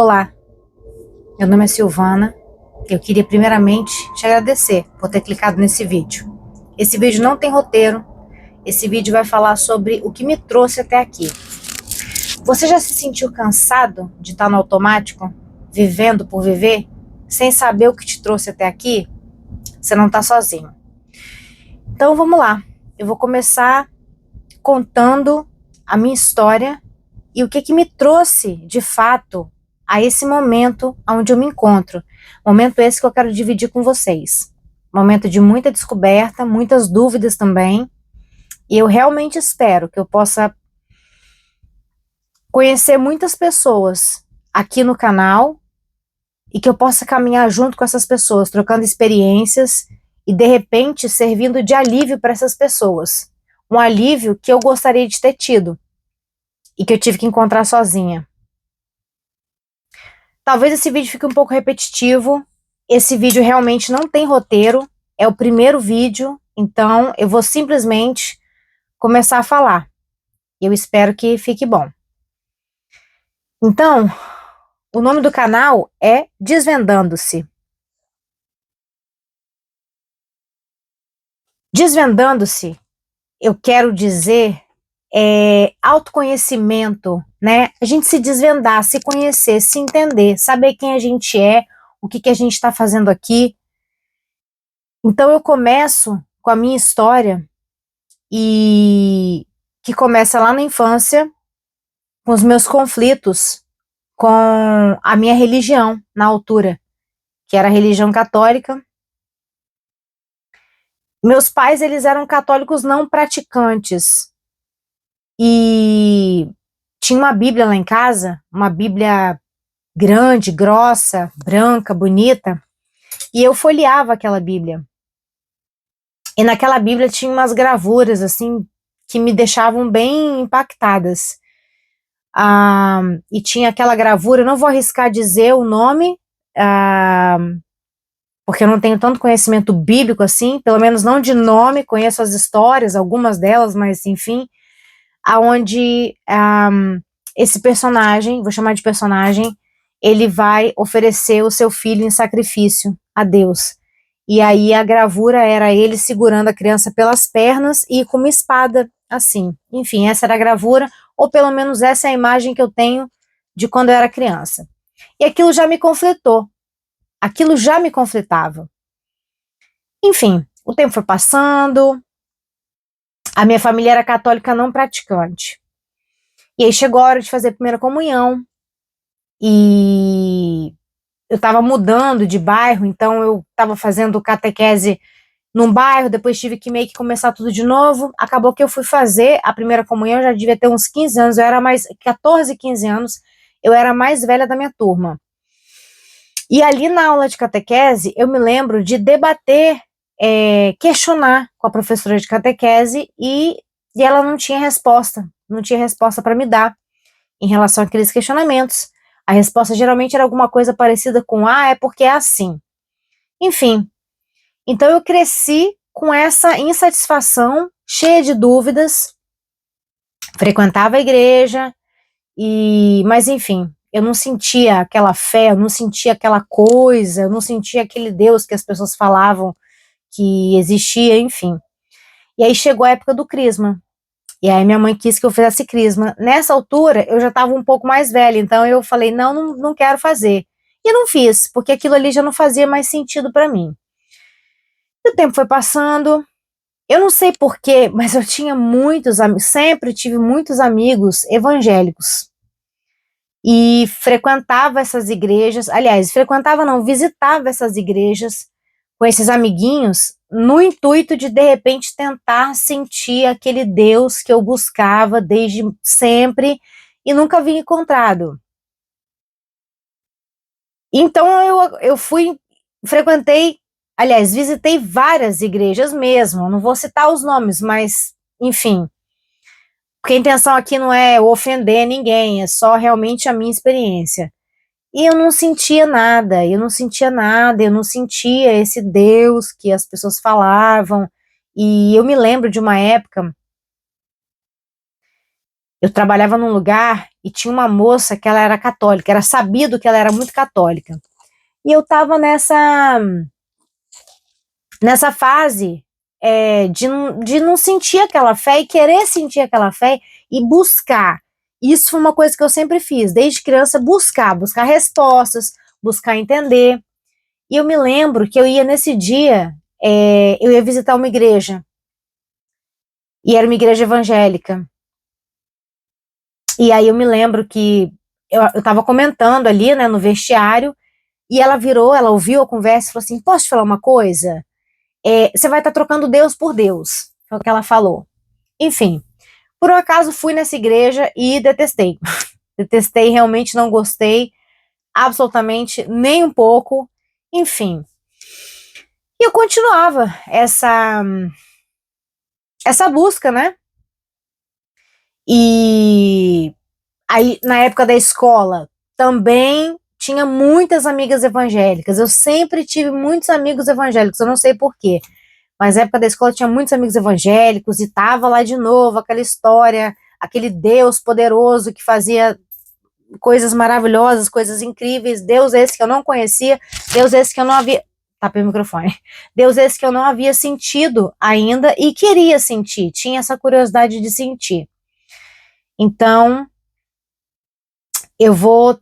Olá, meu nome é Silvana. Eu queria primeiramente te agradecer por ter clicado nesse vídeo. Esse vídeo não tem roteiro, esse vídeo vai falar sobre o que me trouxe até aqui. Você já se sentiu cansado de estar no automático, vivendo por viver, sem saber o que te trouxe até aqui? Você não está sozinho. Então vamos lá, eu vou começar contando a minha história e o que me trouxe de fato a esse momento onde eu me encontro. Momento esse que eu quero dividir com vocês. Momento de muita descoberta, muitas dúvidas também. E eu realmente espero que eu possa conhecer muitas pessoas aqui no canal e que eu possa caminhar junto com essas pessoas, trocando experiências e de repente servindo de alívio para essas pessoas. Um alívio que eu gostaria de ter tido e que eu tive que encontrar sozinha. Talvez esse vídeo fique um pouco repetitivo. Esse vídeo realmente não tem roteiro. É o primeiro vídeo, então eu vou simplesmente começar a falar. Eu espero que fique bom. Então, o nome do canal é Desvendando-se. Desvendando-se, eu quero dizer, autoconhecimento, né? A gente se desvendar, se conhecer, se entender, saber quem a gente é, o que a gente está fazendo aqui. Então eu começo com a minha história, e que começa lá na infância, com os meus conflitos com a minha religião na altura, que era a religião católica. Meus pais, eles eram católicos não praticantes, e tinha uma Bíblia lá em casa, uma Bíblia grande, grossa, branca, bonita, e eu folheava aquela Bíblia. E naquela Bíblia tinha umas gravuras, assim, que me deixavam bem impactadas. E tinha aquela gravura, eu não vou arriscar dizer o nome, porque eu não tenho tanto conhecimento bíblico assim, pelo menos não de nome, conheço as histórias, algumas delas, mas enfim, aonde esse personagem, vou chamar de personagem, ele vai oferecer o seu filho em sacrifício a Deus. E aí a gravura era ele segurando a criança pelas pernas e com uma espada, assim. Enfim, essa era a gravura, ou pelo menos essa é a imagem que eu tenho de quando eu era criança. E aquilo já me conflitou. Aquilo já me conflitava. Enfim, o tempo foi passando, a minha família era católica não praticante. E aí chegou a hora de fazer a primeira comunhão, e eu estava mudando de bairro, então eu estava fazendo catequese num bairro, depois tive que meio que começar tudo de novo. Acabou que eu fui fazer a primeira comunhão, eu já devia ter uns 15 anos, eu era mais, 14, 15 anos, eu era a mais velha da minha turma. E ali na aula de catequese, eu me lembro de debater, questionar com a professora de catequese, e ela não tinha resposta para me dar em relação àqueles questionamentos. A resposta geralmente era alguma coisa parecida com, é porque é assim. Enfim, então eu cresci com essa insatisfação, cheia de dúvidas, frequentava a igreja, mas enfim, eu não sentia aquela fé, eu não sentia aquela coisa, eu não sentia aquele Deus que as pessoas falavam que existia, enfim. E aí chegou a época do crisma, e aí minha mãe quis que eu fizesse crisma. Nessa altura, eu já estava um pouco mais velha, então eu falei, não quero fazer. E não fiz, porque aquilo ali já não fazia mais sentido para mim. E o tempo foi passando, eu não sei porquê, mas eu tinha muitos amigos, sempre tive muitos amigos evangélicos. E frequentava essas igrejas, aliás, frequentava não, visitava essas igrejas com esses amiguinhos, no intuito de repente tentar sentir aquele Deus que eu buscava desde sempre e nunca havia encontrado. Então eu frequentei, aliás, visitei várias igrejas mesmo, não vou citar os nomes, mas enfim, porque a intenção aqui não é ofender ninguém, é só realmente a minha experiência. E eu não sentia nada, eu não sentia esse Deus que as pessoas falavam. E eu me lembro de uma época Eu trabalhava num lugar e tinha uma moça que ela era católica, era sabido que ela era muito católica. E eu tava nessa fase de não sentir aquela fé e querer sentir aquela fé e buscar. Isso foi uma coisa que eu sempre fiz, desde criança, buscar respostas, buscar entender. E eu me lembro que eu ia nesse dia, eu ia visitar uma igreja, e era uma igreja evangélica. E aí eu me lembro que eu tava comentando ali, né, no vestiário, e ela virou, ela ouviu a conversa e falou assim: posso te falar uma coisa? Você vai estar trocando Deus por Deus. Foi o que ela falou. Enfim, por um acaso fui nessa igreja e detestei. Detestei, realmente não gostei, absolutamente nem um pouco. Enfim. E eu continuava essa busca, né? E aí, na época da escola, também tinha muitas amigas evangélicas. Eu sempre tive muitos amigos evangélicos, eu não sei por quê. Mas na época da escola tinha muitos amigos evangélicos e tava lá de novo aquela história, aquele Deus poderoso que fazia coisas maravilhosas, coisas incríveis, Deus esse que eu não conhecia, Deus esse que eu não havia, tapei o microfone, Deus esse que eu não havia sentido ainda e queria sentir, tinha essa curiosidade de sentir. Então, eu vou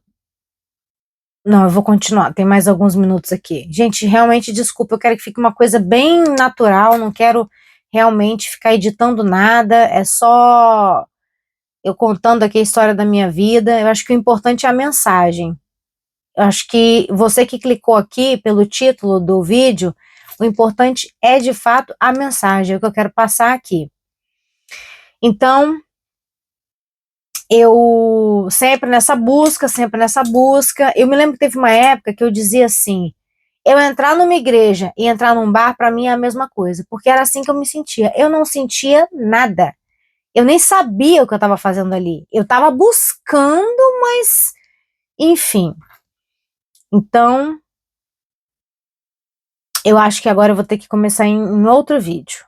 Não, eu vou continuar, tem mais alguns minutos aqui. Gente, realmente, desculpa, eu quero que fique uma coisa bem natural, não quero realmente ficar editando nada, é só eu contando aqui a história da minha vida. Eu acho que o importante é a mensagem. Eu acho que você que clicou aqui pelo título do vídeo, o importante é de fato a mensagem, é o que eu quero passar aqui. Então, eu sempre nessa busca. Eu me lembro que teve uma época que eu dizia assim: eu entrar numa igreja e entrar num bar, para mim é a mesma coisa, porque era assim que eu me sentia. Eu não sentia nada. Eu nem sabia o que eu estava fazendo ali. Eu estava buscando, mas enfim. Então, eu acho que agora eu vou ter que começar em outro vídeo.